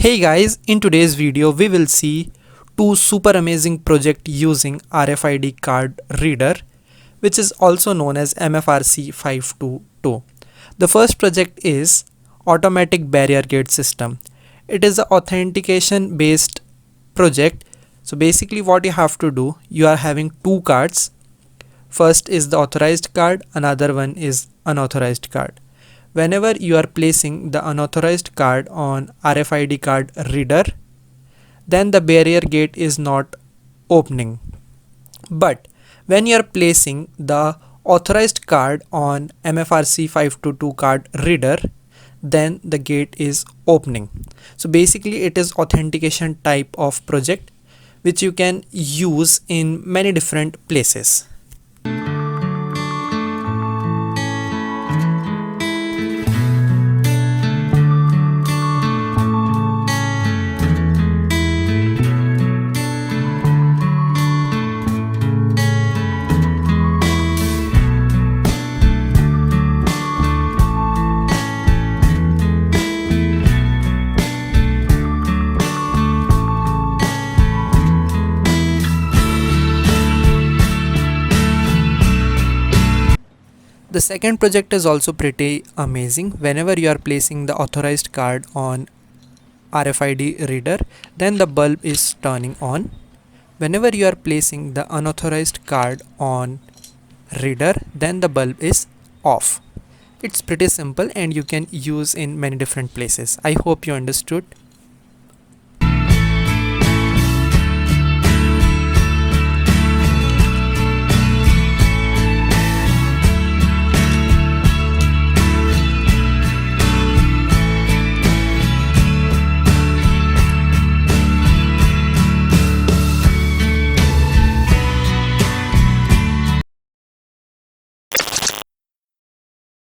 Hey guys, in today's video we will see two super amazing projects using RFID card reader, which is also known as MFRC522. The first project is automatic barrier gate system. It is an authentication based project. So basically what you have to do, you are having two cards. First is the authorized card, another one is unauthorized card. Whenever you are placing the unauthorized card on RFID card reader, then the barrier gate is not opening. But when you are placing the authorized card on MFRC522 card reader, then the gate is opening. So basically it is authentication type of project which you can use in many different places. The second project is also pretty amazing. Whenever you are placing the authorized card on RFID reader, then the bulb is turning on. Whenever you are placing the unauthorized card on reader, then the bulb is off. It's pretty simple and you can use in many different places. I hope you understood.